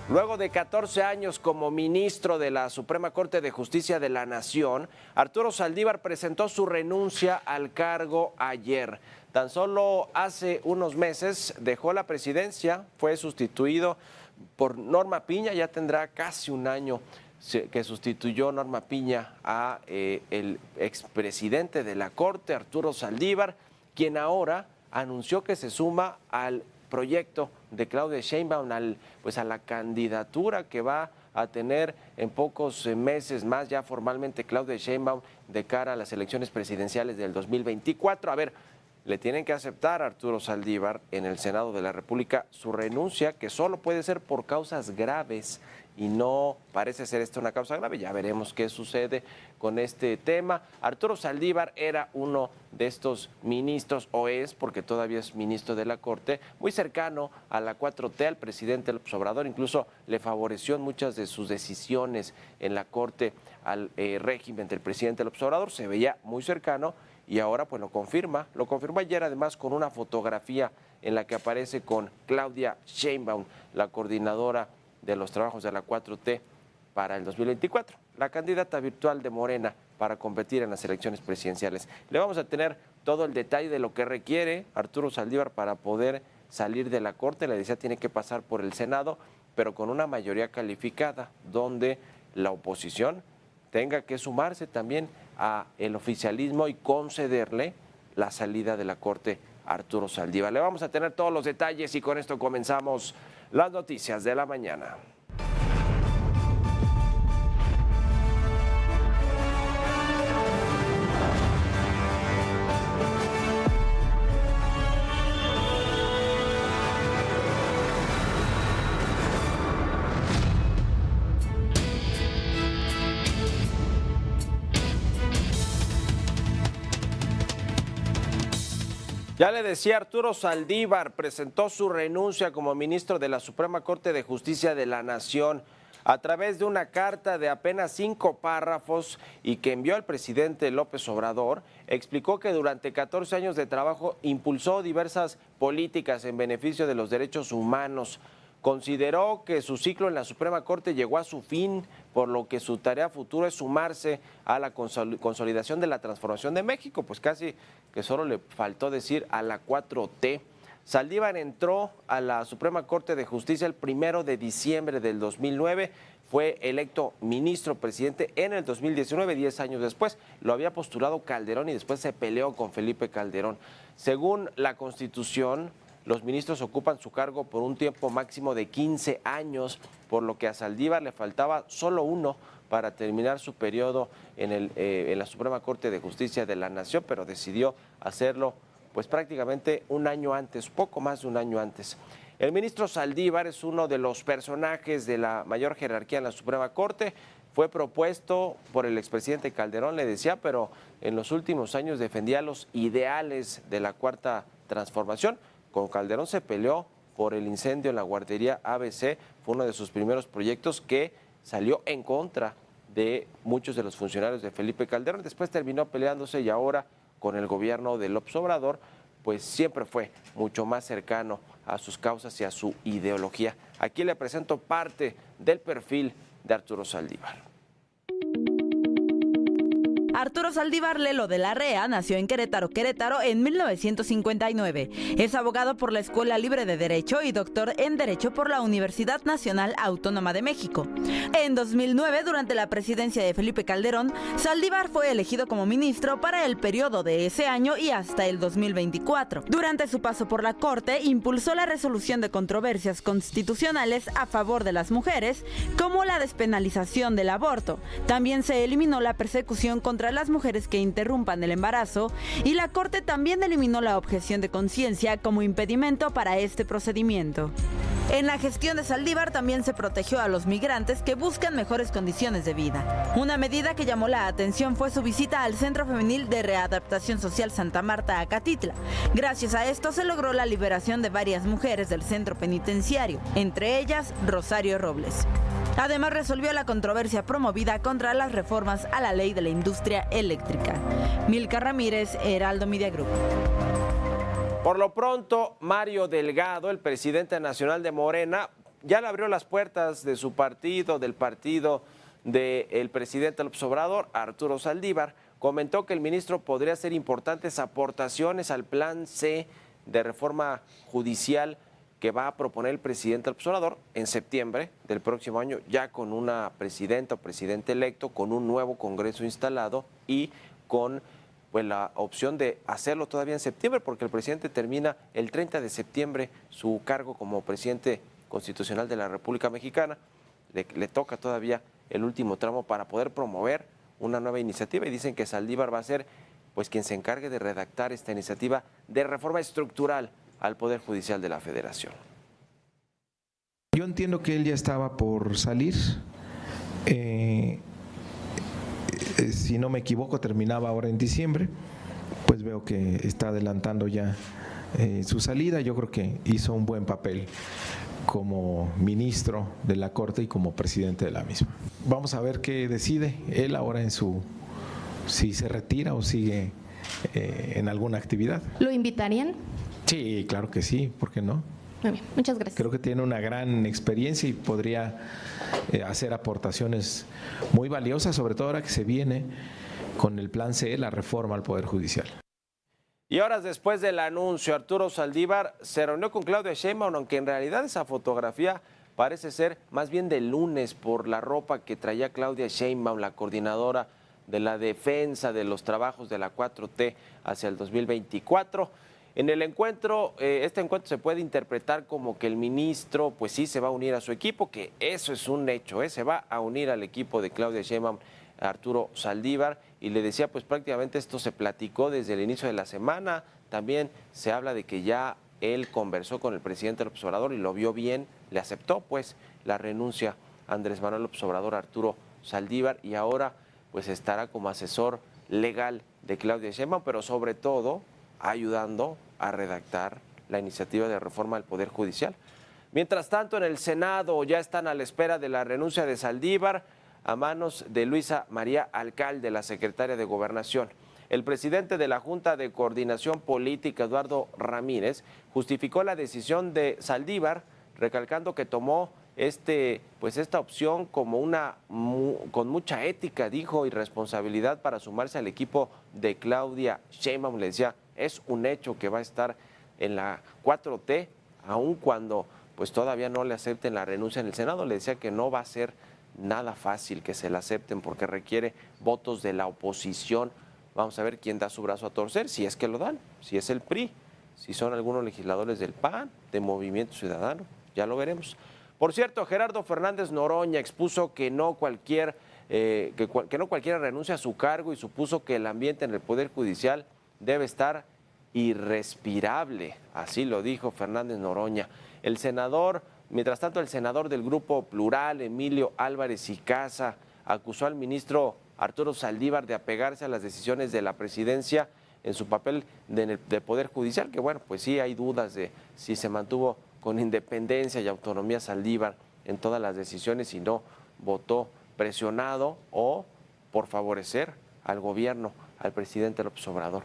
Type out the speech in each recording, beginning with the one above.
Luego de 14 años como ministro de la Suprema Corte de Justicia de la Nación, Arturo Saldívar presentó su renuncia al cargo ayer. Tan solo hace unos meses dejó la presidencia, fue sustituido por Norma Piña, ya tendrá casi un año que sustituyó Norma Piña a el expresidente de la Corte, Arturo Saldívar, quien ahora anunció que se suma al proyecto de Claudia Sheinbaum, a la candidatura que va a tener en pocos meses más ya formalmente Claudia Sheinbaum de cara a las elecciones presidenciales del 2024. A ver, le tienen que aceptar a Arturo Saldívar en el Senado de la República su renuncia, que solo puede ser por causas graves, y no parece ser esta una causa grave. Ya veremos qué sucede con este tema. Arturo Saldívar era uno de estos ministros, o es, porque todavía es ministro de la Corte, muy cercano a la 4T, al presidente López Obrador. Incluso le favoreció en muchas de sus decisiones en la Corte al régimen del presidente López Obrador. Se veía muy cercano y ahora pues lo confirma ayer, además, con una fotografía en la que aparece con Claudia Sheinbaum, la coordinadora de los trabajos de la 4T para el 2024, la candidata virtual de Morena para competir en las elecciones presidenciales. Le vamos a tener todo el detalle de lo que requiere Arturo Saldívar para poder salir de la Corte. Le decía, tiene que pasar por el Senado, pero con una mayoría calificada, donde la oposición tenga que sumarse también a el oficialismo y concederle la salida de la Corte a Arturo Saldívar. Le vamos a tener todos los detalles y con esto comenzamos las noticias de la mañana. Ya le decía, Arturo Saldívar presentó su renuncia como ministro de la Suprema Corte de Justicia de la Nación a través de una carta de apenas 5 párrafos y que envió al presidente López Obrador. Explicó que durante 14 años de trabajo impulsó diversas políticas en beneficio de los derechos humanos. Consideró que su ciclo en la Suprema Corte llegó a su fin, por lo que su tarea futura es sumarse a la consolidación de la transformación de México, pues casi que solo le faltó decir a la 4T. Saldívar entró a la Suprema Corte de Justicia el 1 de diciembre del 2009, fue electo ministro presidente en el 2019, 10 años después. Lo había postulado Calderón y después se peleó con Felipe Calderón. Según la Constitución, los ministros ocupan su cargo por un tiempo máximo de 15 años, por lo que a Saldívar le faltaba solo uno para terminar su periodo en la Suprema Corte de Justicia de la Nación, pero decidió hacerlo pues prácticamente un año antes, poco más de un año antes. El ministro Saldívar es uno de los personajes de la mayor jerarquía en la Suprema Corte. Fue propuesto por el expresidente Calderón, le decía, pero en los últimos años defendía los ideales de la Cuarta Transformación. Con Calderón se peleó por el incendio en la guardería ABC, fue uno de sus primeros proyectos que salió en contra de muchos de los funcionarios de Felipe Calderón. Después terminó peleándose y ahora con el gobierno de López Obrador, pues siempre fue mucho más cercano a sus causas y a su ideología. Aquí le presento parte del perfil de Arturo Saldívar. Arturo Saldívar Lelo de la Rea nació en Querétaro, en 1959. Es abogado por la Escuela Libre de Derecho y doctor en Derecho por la Universidad Nacional Autónoma de México. En 2009, durante la presidencia de Felipe Calderón, Saldívar fue elegido como ministro para el periodo de ese año y hasta el 2024. Durante su paso por la Corte, impulsó la resolución de controversias constitucionales a favor de las mujeres, como la despenalización del aborto. También se eliminó la persecución contra las mujeres que interrumpan el embarazo y la Corte también eliminó la objeción de conciencia como impedimento para este procedimiento. En la gestión de Saldívar también se protegió a los migrantes que buscan mejores condiciones de vida. Una medida que llamó la atención fue su visita al Centro Femenil de Readaptación Social Santa Marta, Acatitla. Gracias a esto se logró la liberación de varias mujeres del centro penitenciario, entre ellas Rosario Robles. Además, resolvió la controversia promovida contra las reformas a la ley de la industria eléctrica. Milka Ramírez, Heraldo Media Group. Por lo pronto, Mario Delgado, el presidente nacional de Morena, ya le abrió las puertas de su partido, del partido del presidente López Obrador, Arturo Saldívar. Comentó que el ministro podría hacer importantes aportaciones al plan C de reforma judicial que va a proponer el presidente López Obrador en septiembre del próximo año, ya con una presidenta o presidente electo, con un nuevo Congreso instalado y con pues la opción de hacerlo todavía en septiembre, porque el presidente termina el 30 de septiembre su cargo como presidente constitucional de la República Mexicana. Le toca todavía el último tramo para poder promover una nueva iniciativa y dicen que Saldívar va a ser pues quien se encargue de redactar esta iniciativa de reforma estructural al Poder Judicial de la Federación. Yo entiendo que él ya estaba por salir. Si no me equivoco, terminaba ahora en diciembre, pues veo que está adelantando ya su salida. Yo creo que hizo un buen papel como ministro de la Corte y como presidente de la misma. Vamos a ver qué decide él ahora si se retira o sigue en alguna actividad. ¿Lo invitarían? Sí, claro que sí, ¿por qué no? Muy bien, muchas gracias. Creo que tiene una gran experiencia y podría hacer aportaciones muy valiosas, sobre todo ahora que se viene con el plan C, la reforma al Poder Judicial. Y horas después del anuncio, Arturo Saldívar se reunió con Claudia Sheinbaum, aunque en realidad esa fotografía parece ser más bien del lunes por la ropa que traía Claudia Sheinbaum, la coordinadora de la defensa de los trabajos de la 4T hacia el 2024. En el encuentro, este encuentro se puede interpretar como que el ministro, pues sí, se va a unir a su equipo, que eso es un hecho, se va a unir al equipo de Claudia Sheinbaum, Arturo Saldívar, y le decía, pues prácticamente esto se platicó desde el inicio de la semana. También se habla de que ya él conversó con el presidente López Obrador y lo vio bien, le aceptó pues la renuncia a Andrés Manuel López Obrador, Arturo Saldívar, y ahora pues estará como asesor legal de Claudia Sheinbaum, pero sobre todo ayudando a redactar la iniciativa de reforma del Poder Judicial. Mientras tanto, en el Senado ya están a la espera de la renuncia de Saldívar a manos de Luisa María Alcalde, la secretaria de Gobernación. El presidente de la Junta de Coordinación Política, Eduardo Ramírez, justificó la decisión de Saldívar, recalcando que tomó esta opción como con mucha ética, dijo, y responsabilidad para sumarse al equipo de Claudia Sheinbaum. Le decía, es un hecho que va a estar en la 4T, aun cuando pues todavía no le acepten la renuncia en el Senado. Le decía que no va a ser nada fácil que se la acepten porque requiere votos de la oposición. Vamos a ver quién da su brazo a torcer, si es que lo dan, si es el PRI, si son algunos legisladores del PAN, de Movimiento Ciudadano, ya lo veremos. Por cierto, Gerardo Fernández Noroña expuso que no cualquiera renuncia a su cargo y supuso que el ambiente en el Poder Judicial debe estar irrespirable, así lo dijo Fernández Noroña. Mientras tanto, el senador del Grupo Plural, Emilio Álvarez y Casa, acusó al ministro Arturo Saldívar de apegarse a las decisiones de la presidencia en su papel de Poder Judicial, que bueno, pues sí hay dudas de si se mantuvo con independencia y autonomía Saldívar en todas las decisiones y no votó presionado o por favorecer al gobierno, al presidente López Obrador.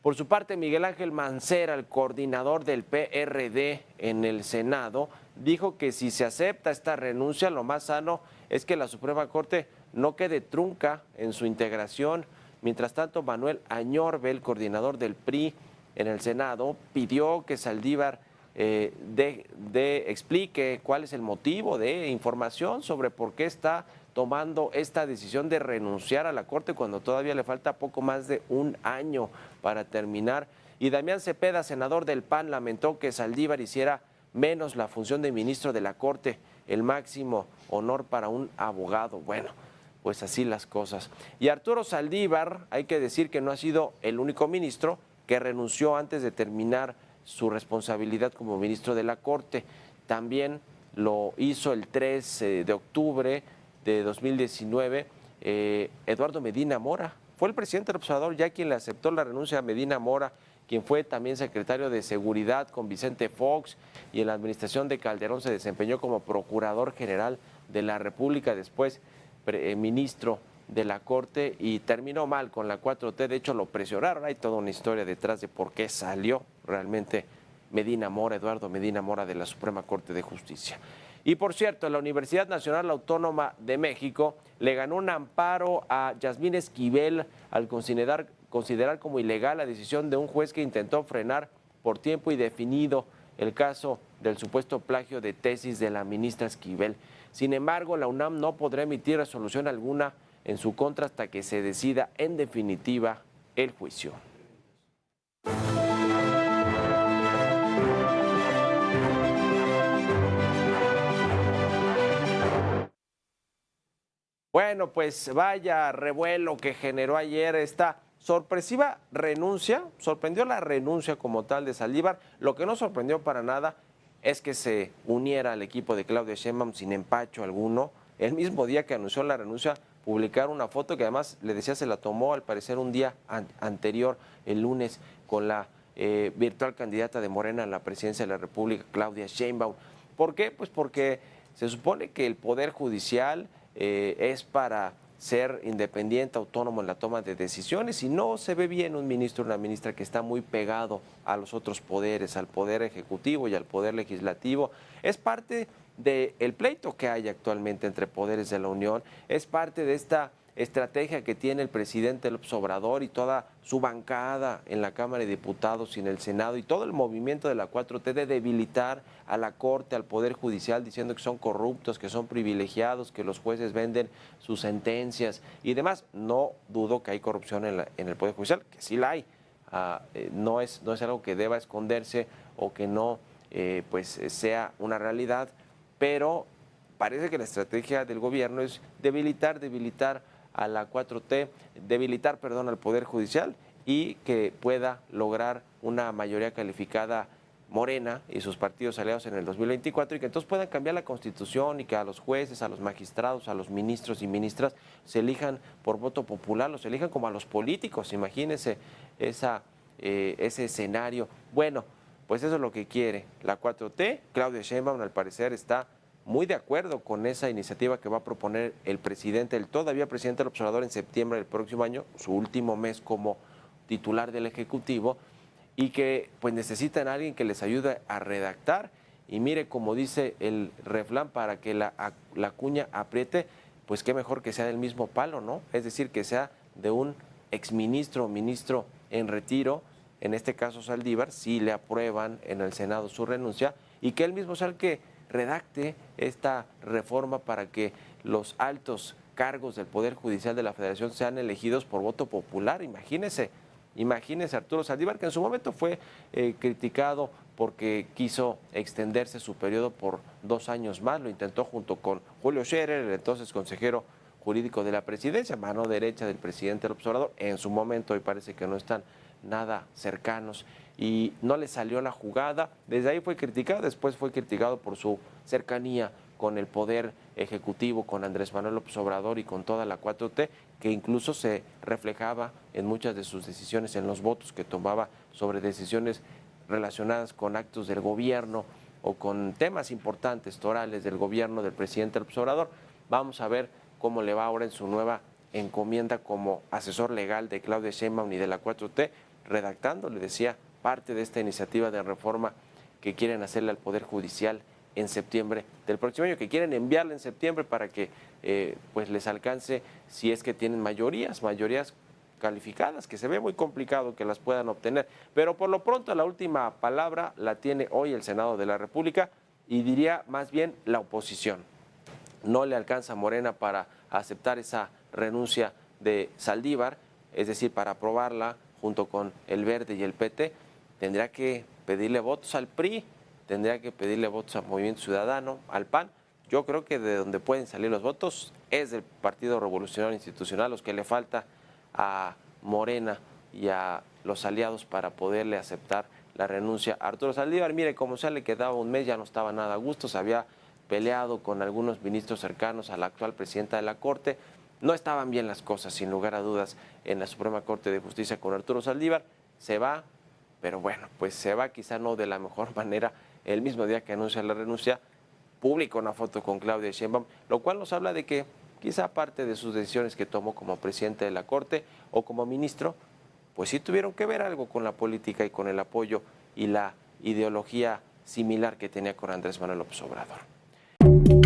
Por su parte, Miguel Ángel Mancera, el coordinador del PRD en el Senado, dijo que si se acepta esta renuncia, lo más sano es que la Suprema Corte no quede trunca en su integración. Mientras tanto, Manuel Añorbe, el coordinador del PRI en el Senado, pidió que Saldívar explique cuál es el motivo de información sobre por qué está tomando esta decisión de renunciar a la Corte cuando todavía le falta poco más de un año para terminar. Y Damián Cepeda, senador del PAN, lamentó que Saldívar hiciera menos la función de ministro de la Corte, el máximo honor para un abogado. Bueno, pues así las cosas. Y Arturo Saldívar, hay que decir que no ha sido el único ministro que renunció antes de terminar su responsabilidad como ministro de la Corte. También lo hizo el 3 de octubre de 2019 Eduardo Medina Mora. Fue el presidente del observador ya quien le aceptó la renuncia a Medina Mora, quien fue también secretario de Seguridad con Vicente Fox y en la administración de Calderón se desempeñó como procurador general de la República, después ministro de la Corte y terminó mal con la 4T. De hecho, lo presionaron. Hay toda una historia detrás de por qué salió realmente Medina Mora, Eduardo Medina Mora, de la Suprema Corte de Justicia. Y por cierto, la Universidad Nacional Autónoma de México le ganó un amparo a Yasmín Esquivel al considerar como ilegal la decisión de un juez que intentó frenar por tiempo indefinido el caso del supuesto plagio de tesis de la ministra Esquivel. Sin embargo, la UNAM no podrá emitir resolución alguna en su contra hasta que se decida en definitiva el juicio. Bueno, pues vaya revuelo que generó ayer esta sorpresiva renuncia, sorprendió la renuncia como tal de Saldívar. Lo que no sorprendió para nada es que se uniera al equipo de Claudia Sheinbaum sin empacho alguno. El mismo día que anunció la renuncia, publicaron una foto que además, le decía, se la tomó al parecer un día anterior, el lunes, con la virtual candidata de Morena a la presidencia de la República, Claudia Sheinbaum. ¿Por qué? Pues porque se supone que el Poder Judicial es para ser independiente, autónomo en la toma de decisiones, y no se ve bien un ministro o una ministra que está muy pegado a los otros poderes, al poder ejecutivo y al poder legislativo. Es parte del pleito que hay actualmente entre poderes de la Unión, es parte de esta estrategia que tiene el presidente López Obrador y toda su bancada en la Cámara de Diputados y en el Senado y todo el movimiento de la 4T de debilitar a la Corte, al Poder Judicial, diciendo que son corruptos, que son privilegiados, que los jueces venden sus sentencias y demás. No dudo que hay corrupción en el Poder Judicial, que sí la hay. No es algo que deba esconderse o que no pues sea una realidad, pero parece que la estrategia del gobierno es debilitar a la 4T, debilitar, al Poder Judicial y que pueda lograr una mayoría calificada Morena y sus partidos aliados en el 2024 y que entonces puedan cambiar la Constitución y que a los jueces, a los magistrados, a los ministros y ministras se elijan por voto popular, los elijan como a los políticos. Imagínense ese escenario. Bueno, pues eso es lo que quiere la 4T. Claudia Sheinbaum, al parecer, está muy de acuerdo con esa iniciativa que va a proponer el presidente, el todavía presidente López Obrador, en septiembre del próximo año, su último mes como titular del Ejecutivo, y que pues necesitan a alguien que les ayude a redactar. Y mire, como dice el refrán, para que la cuña apriete, pues qué mejor que sea del mismo palo, ¿no? Es decir, que sea de un exministro o ministro en retiro, en este caso Saldívar, si le aprueban en el Senado su renuncia, y que él mismo sea el que redacte esta reforma para que los altos cargos del Poder Judicial de la Federación sean elegidos por voto popular. Imagínese Arturo Saldívar, que en su momento fue criticado porque quiso extenderse su periodo por 2 años más, lo intentó junto con Julio Scherer, el entonces consejero jurídico de la presidencia, mano derecha del presidente López Obrador. En su momento, hoy parece que no están nada cercanos y no le salió la jugada. Desde ahí fue criticado, después fue criticado por su cercanía con el Poder Ejecutivo, con Andrés Manuel López Obrador y con toda la 4T, que incluso se reflejaba en muchas de sus decisiones, en los votos que tomaba sobre decisiones relacionadas con actos del gobierno o con temas importantes, torales del gobierno del presidente López Obrador. Vamos a ver cómo le va ahora en su nueva encomienda como asesor legal de Claudia Sheinbaum y de la 4T, redactando, le decía, parte de esta iniciativa de reforma que quieren hacerle al Poder Judicial en septiembre del próximo año, que quieren enviarle en septiembre para que pues les alcance, si es que tienen mayorías calificadas, que se ve muy complicado que las puedan obtener. Pero por lo pronto la última palabra la tiene hoy el Senado de la República y diría más bien la oposición. No le alcanza a Morena para aceptar esa renuncia de Saldívar, es decir, para aprobarla junto con el Verde y el PT, tendría que pedirle votos al PRI, tendría que pedirle votos al Movimiento Ciudadano, al PAN. Yo creo que de donde pueden salir los votos es del Partido Revolucionario Institucional, los que le falta a Morena y a los aliados para poderle aceptar la renuncia a Arturo Saldívar. Mire, como sea, le quedaba un mes, ya no estaba nada a gusto, se había peleado con algunos ministros cercanos a la actual presidenta de la Corte. No estaban bien las cosas, sin lugar a dudas, en la Suprema Corte de Justicia con Arturo Saldívar. Se va, pero bueno, pues se va quizá no de la mejor manera. El mismo día que anuncia la renuncia, publica una foto con Claudia Sheinbaum, lo cual nos habla de que quizá parte de sus decisiones que tomó como presidente de la Corte o como ministro, pues sí tuvieron que ver algo con la política y con el apoyo y la ideología similar que tenía con Andrés Manuel López Obrador. Thank you.